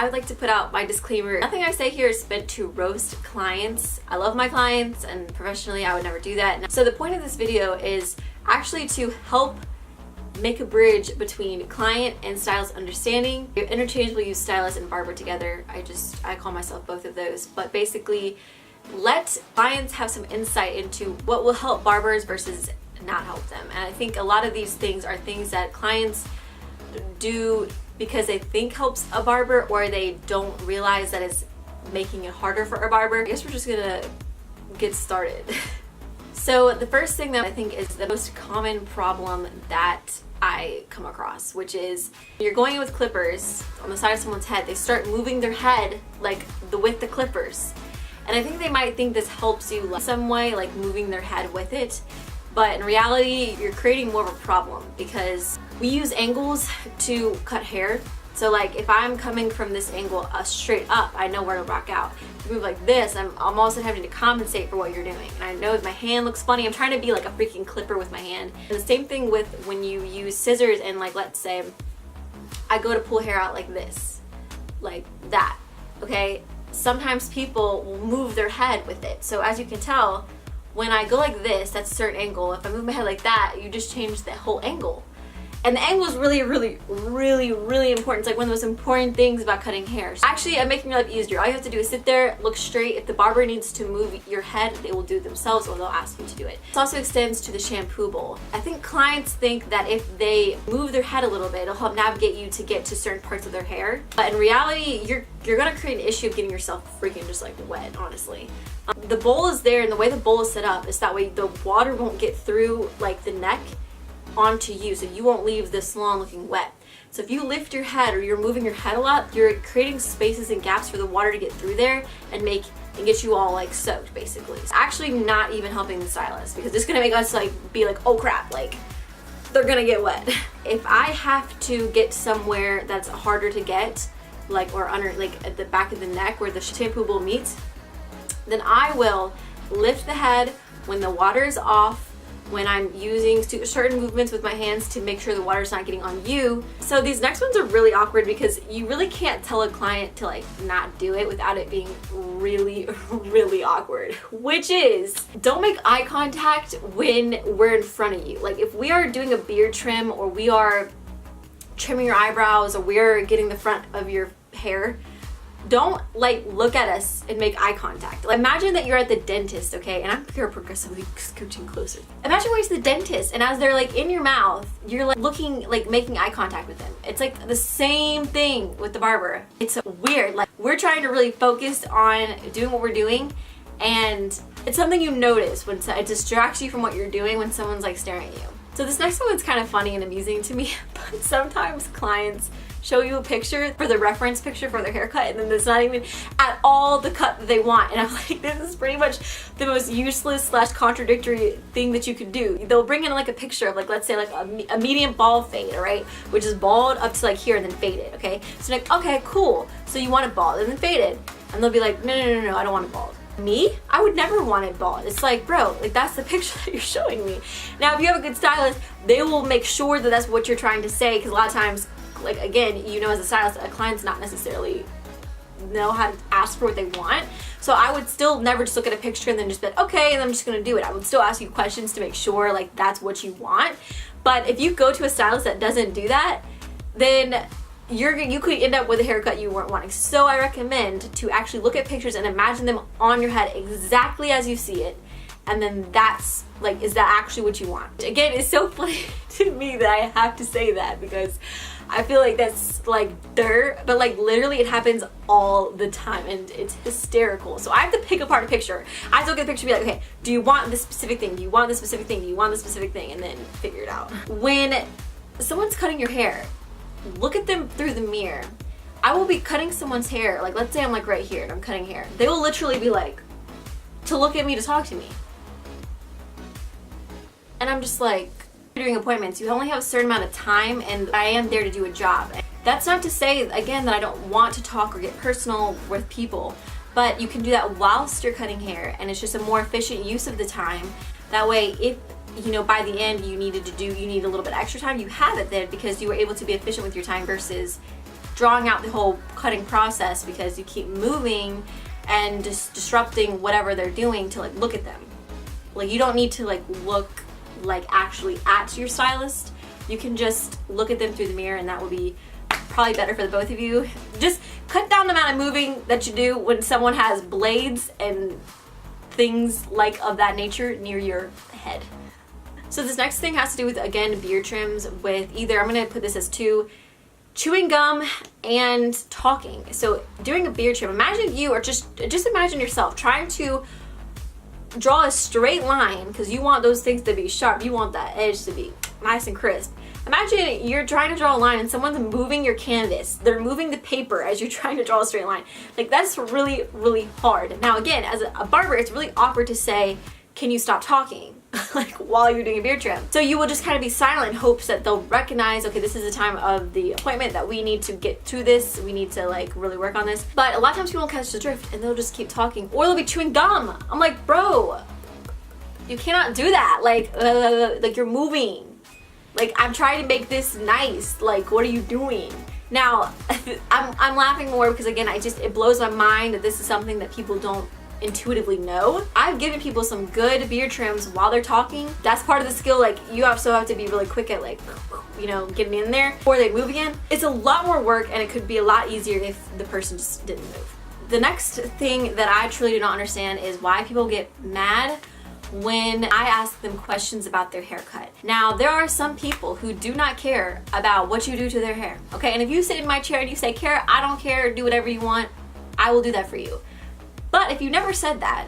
I would like to put out my disclaimer. Nothing I say here is meant to roast clients. I love my clients, and professionally I would never do that. So the point of this video is actually to help make a bridge between client and stylist understanding. You're interchangeable, use stylist and barber together. I call myself both of those. But basically, let clients have some insight into what will help barbers versus not help them. And I think a lot of these things are things that clients do because they think helps a barber, or they don't realize that it's making it harder for a barber. I guess we're just gonna get started. So the first thing that I think is the most common problem that I come across, which is you're going in with clippers on the side of someone's head, they start moving their head like with the clippers. And I think they might think this helps you some way, like moving their head with it. But in reality, you're creating more of a problem because we use angles to cut hair. So like if I'm coming from this angle straight up, I know where to rock out. If you move like this, I'm also having to compensate for what you're doing. And I know if my hand looks funny, I'm trying to be like a freaking clipper with my hand. And the same thing with when you use scissors and like, let's say I go to pull hair out like this, like that, okay? Sometimes people will move their head with it. So as you can tell, when I go like this, that's a certain angle. If I move my head like that, you just change the whole angle. And the angle is really, really, really, really important. It's like one of the most important things about cutting hair. Actually, I'm making your life easier. All you have to do is sit there, look straight. If the barber needs to move your head, they will do it themselves, or they'll ask you to do it. This also extends to the shampoo bowl. I think clients think that if they move their head a little bit, it'll help navigate you to get to certain parts of their hair. But in reality, you're gonna create an issue of getting yourself freaking just like wet, honestly. The bowl is there, and the way the bowl is set up is that way the water won't get through like the neck onto you, so you won't leave the salon looking wet. So if you lift your head or you're moving your head a lot, you're creating spaces and gaps for the water to get through there and get you all like soaked basically. It's actually not even helping the stylist because it's gonna make us like be like, oh crap, like they're gonna get wet. If I have to get somewhere that's harder to get, like or under like at the back of the neck where the shampoo bowl meets, then I will lift the head when the water is off, when I'm using certain movements with my hands to make sure the water's not getting on you. So these next ones are really awkward because you really can't tell a client to like not do it without it being really, really awkward. Which is, don't make eye contact when we're in front of you. Like if we are doing a beard trim, or we are trimming your eyebrows, or we're getting the front of your hair, don't like look at us and make eye contact. Like, imagine that you're at the dentist, okay? And I'm here progressively scooching closer. Imagine going to the dentist, and as they're like in your mouth, you're like looking, like making eye contact with them. It's like the same thing with the barber. It's weird. Like we're trying to really focus on doing what we're doing, and it's something you notice when it distracts you from what you're doing when someone's like staring at you. So this next one's kind of funny and amusing to me, but sometimes clients show you a picture for the reference picture for their haircut, and then it's not even at all the cut that they want. And I'm like, this is pretty much the most useless / contradictory thing that you could do. They'll bring in like a picture of like, let's say like a medium bald fade, right? Which is bald up to like here and then faded, okay? So like, okay, cool. So you want it bald and then faded. And they'll be like, no, I don't want it bald. Me? I would never want it bald. It's like, bro, like that's the picture that you're showing me. Now, if you have a good stylist, they will make sure that that's what you're trying to say, because a lot of times, like again, you know, as a stylist, a client's not necessarily know how to ask for what they want. So I would still never just look at a picture and then just be like, okay, and I'm just gonna do it. I would still ask you questions to make sure like that's what you want. But if you go to a stylist that doesn't do that, then you could end up with a haircut you weren't wanting. So I recommend to actually look at pictures and imagine them on your head exactly as you see it, and then that's like, is that actually what you want? Again, it's so funny to me that I have to say that because I feel like that's like dirt, but like literally it happens all the time and it's hysterical. So I have to pick apart a picture. I have to look at the picture and be like, okay, do you want this specific thing? Do you want this specific thing? Do you want this specific thing? And then figure it out. When someone's cutting your hair, look at them through the mirror. I will be cutting someone's hair, like let's say I'm like right here and I'm cutting hair. They will literally be like, to look at me, to talk to me. And I'm just like, doing appointments, you only have a certain amount of time, and I am there to do a job. That's not to say, again, that I don't want to talk or get personal with people, but you can do that whilst you're cutting hair, and it's just a more efficient use of the time. That way, if you know by the end you need a little bit extra time, you have it then because you were able to be efficient with your time versus drawing out the whole cutting process because you keep moving and just disrupting whatever they're doing to like look at them. Like you don't need to like look like actually at your stylist. You can just look at them through the mirror, and that will be probably better for the both of you. Just cut down the amount of moving that you do when someone has blades and things like of that nature near your head. So this next thing has to do with, again, beard trims with either, I'm gonna put this as two, chewing gum and talking. So doing a beard trim, imagine you, or just imagine yourself trying to draw a straight line, because you want those things to be sharp, you want that edge to be nice and crisp. Imagine you're trying to draw a line and someone's moving your canvas. They're moving the paper as you're trying to draw a straight line. Like that's really, really hard. Now again, as a barber, it's really awkward to say, can you stop talking? Like while you're doing a beard trim. So you will just kind of be silent in hopes that they'll recognize, okay, this is the time of the appointment that we need to get to this. We need to like really work on this. But a lot of times people won't catch the drift and they'll just keep talking, or they'll be chewing gum. I'm like, bro, you cannot do that. Like you're moving. Like I'm trying to make this nice. Like what are you doing? Now, I'm laughing more because again, it blows my mind that this is something that people don't intuitively know. I've given people some good beard trims while they're talking. That's part of the skill. Like you also have to be really quick at like, you know, getting in there before they move again. It's a lot more work, and it could be a lot easier if the person just didn't move. The next thing that I truly do not understand is why people get mad when I ask them questions about their haircut. Now, there are some people who do not care about what you do to their hair, okay? And if you sit in my chair and you say, Kara, I don't care, do whatever you want, I will do that for you. But if you never said that,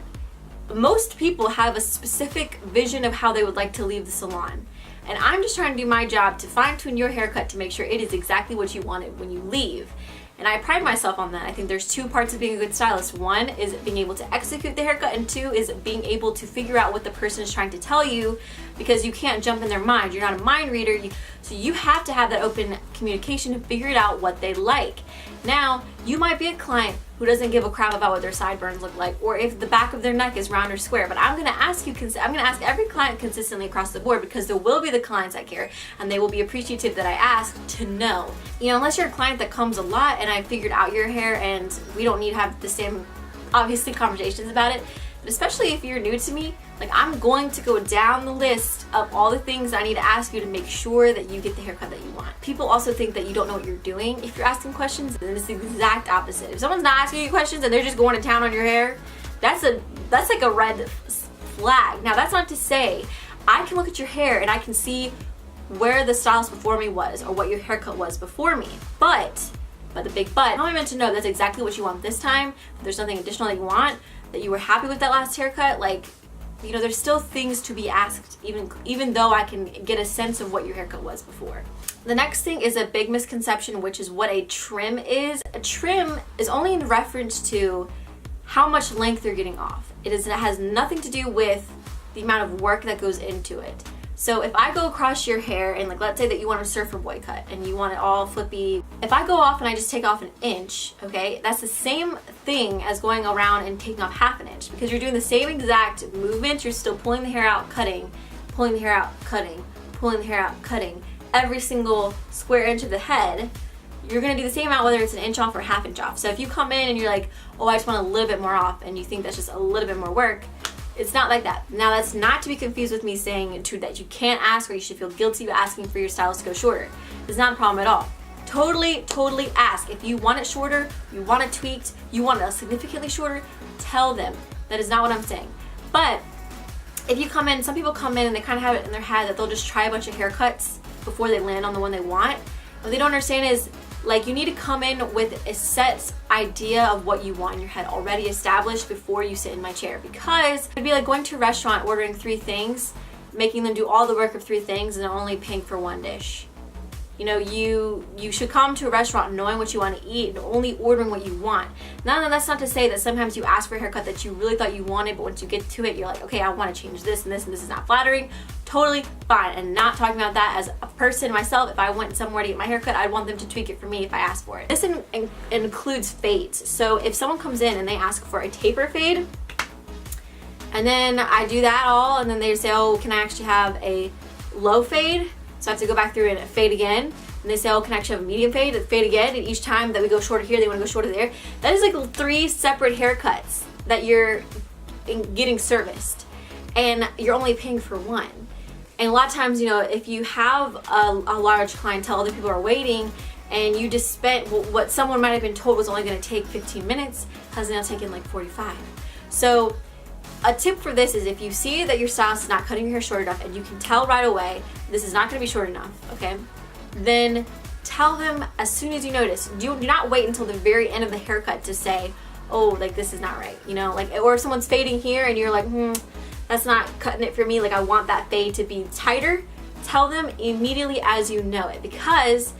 most people have a specific vision of how they would like to leave the salon. And I'm just trying to do my job to fine-tune your haircut to make sure it is exactly what you wanted when you leave. And I pride myself on that. I think there's two parts of being a good stylist. One is being able to execute the haircut, and two is being able to figure out what the person is trying to tell you, because you can't jump in their mind. You're not a mind reader. So you have to have that open communication to figure it out what they like. Now, you might be a client who doesn't give a crap about what their sideburns look like, or if the back of their neck is round or square. But I'm gonna ask every client consistently across the board, because there will be the clients that care, and they will be appreciative that I ask to know. You know, unless you're a client that comes a lot and I figured out your hair and we don't need to have the same, obviously, conversations about it. But especially if you're new to me, like I'm going to go down the list of all the things I need to ask you to make sure that you get the haircut that you want. People also think that you don't know what you're doing if you're asking questions, and it's the exact opposite. If someone's not asking you questions and they're just going to town on your hair, that's like a red flag. Now that's not to say I can look at your hair and I can see where the stylist before me was, or what your haircut was before me. But the big but, I'm only meant to know that's exactly what you want this time. If there's nothing additional that you want, that you were happy with that last haircut, like, you know, there's still things to be asked, even though I can get a sense of what your haircut was before. The next thing is a big misconception, which is what a trim is. A trim is only in reference to how much length you're getting off. It has nothing to do with the amount of work that goes into it. So if I go across your hair and, like, let's say that you want a surfer boy cut and you want it all flippy, if I go off and I just take off an inch, okay, that's the same thing as going around and taking off half an inch, because you're doing the same exact movement. You're still pulling the hair out, cutting, pulling the hair out, cutting, pulling the hair out, cutting. Every single square inch of the head, you're gonna do the same amount whether it's an inch off or half inch off. So if you come in and you're like, oh, I just want a little bit more off, and you think that's just a little bit more work, it's not like that. Now, that's not to be confused with me saying that you can't ask, or you should feel guilty about asking for your stylist to go shorter. It's not a problem at all. Totally ask. If you want it shorter, you want it tweaked, you want it significantly shorter, tell them. That is not what I'm saying. But if you come in, some people come in and they kind of have it in their head that they'll just try a bunch of haircuts before they land on the one they want. What they don't understand is, like, you need to come in with a set idea of what you want in your head already established before you sit in my chair. Because it'd be like going to a restaurant, ordering 3 things, making them do all the work of 3 things, and only paying for 1 dish. You know, you should come to a restaurant knowing what you want to eat and only ordering what you want. Now, that's not to say that sometimes you ask for a haircut that you really thought you wanted, but once you get to it, you're like, okay, I want to change this and this, and this is not flattering. Totally fine. And not talking about that as a person myself. If I went somewhere to get my haircut, I'd want them to tweak it for me if I asked for it. This includes fades. So if someone comes in and they ask for a taper fade, and then I do that all, and then they say, oh, can I actually have a low fade? So I have to go back through and fade again. and they say, oh, can I actually have a medium fade, fade again, and each time that we go shorter here, they want to go shorter there. That is like 3 separate haircuts that you're getting serviced, and you're only paying for one. And a lot of times, you know, if you have a large clientele, other people are waiting, and you just spent what someone might have been told was only going to take 15 minutes has now taken like 45. So a tip for this is if you see that your stylist is not cutting your hair short enough and you can tell right away this is not going to be short enough, okay, then tell them as soon as you notice. Do not wait until the very end of the haircut to say, oh, like this is not right, you know, like, or if someone's fading here and you're like, that's not cutting it for me, like I want that fade to be tighter. Tell them immediately as you know it, because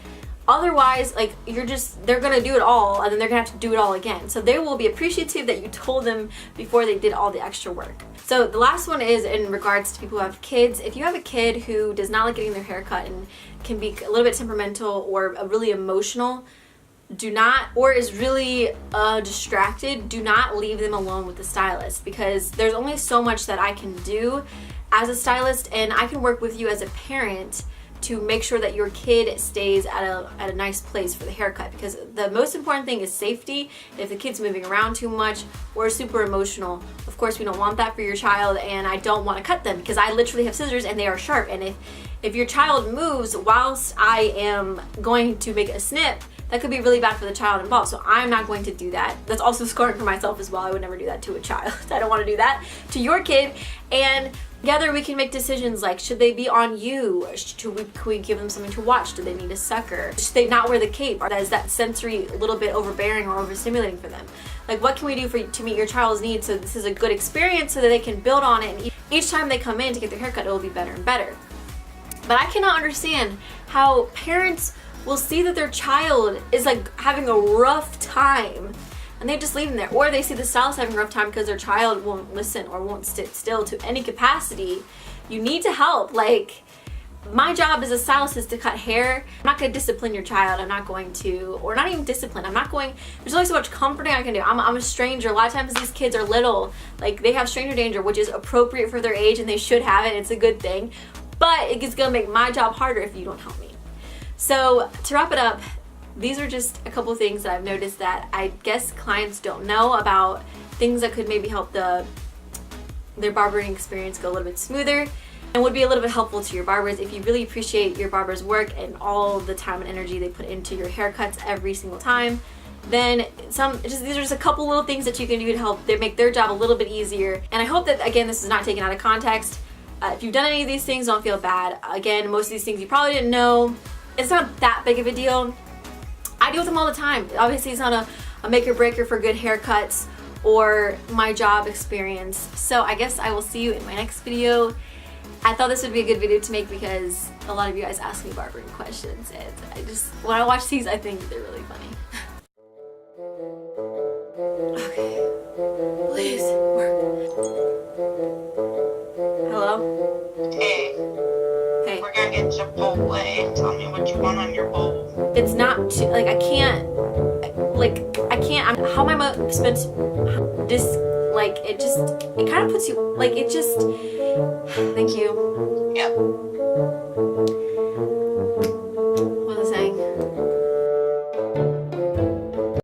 otherwise, like, they're gonna do it all and then they're gonna have to do it all again. So they will be appreciative that you told them before they did all the extra work. So the last one is in regards to people who have kids. If you have a kid who does not like getting their hair cut and can be a little bit temperamental or really emotional, or is really distracted, do not leave them alone with the stylist, because there's only so much that I can do as a stylist, and I can work with you as a parent to make sure that your kid stays at a nice place for the haircut, because the most important thing is safety. If the kid's moving around too much or super emotional, of course we don't want that for your child, and I don't want to cut them because I literally have scissors and they are sharp, and if your child moves whilst I am going to make a snip, that could be really bad for the child involved. So I'm not going to do that. That's also scarring for myself as well. I would never do that to a child. I don't want to do that to your kid. And together we can make decisions like, should they be on you? Can we give them something to watch? Do they need a sucker? Should they not wear the cape? Or is that sensory a little bit overbearing or overstimulating for them? Like, what can we do to meet your child's needs so this is a good experience so that they can build on it, and each time they come in to get their haircut, it will be better and better. But I cannot understand how parents will see that their child is like having a rough time and they just leave them there, or they see the stylist having a rough time because their child won't listen or won't sit still to any capacity. You need to help. Like, my job as a stylist is to cut hair. I'm not going to discipline your child. I'm not going to, or not even discipline. There's only so much comforting I can do. I'm a stranger. A lot of times these kids are little, like they have stranger danger, which is appropriate for their age and they should have it. It's a good thing, but it's going to make my job harder if you don't help me. So to wrap it up, these are just a couple things that I've noticed that I guess clients don't know about, things that could maybe help their barbering experience go a little bit smoother and would be a little bit helpful to your barbers. If you really appreciate your barber's work and all the time and energy they put into your haircuts every single time, then these are just a couple little things that you can do to help make their job a little bit easier. And I hope that, again, this is not taken out of context. If you've done any of these things, don't feel bad. Again, most of these things you probably didn't know. It's not that big of a deal. I deal with them all the time. Obviously, it's not a make or breaker for good haircuts or my job experience. So I guess I will see you in my next video. I thought this would be a good video to make because a lot of you guys ask me barbering questions, and when I watch these, I think they're really funny. Okay, please work. Hello? Hey. Hey. We're gonna get Chipotle. Tell me what you want on your bowl. It's not too, like, I can't, how am I spent this, like, it kind of puts you, like, thank you. Yep.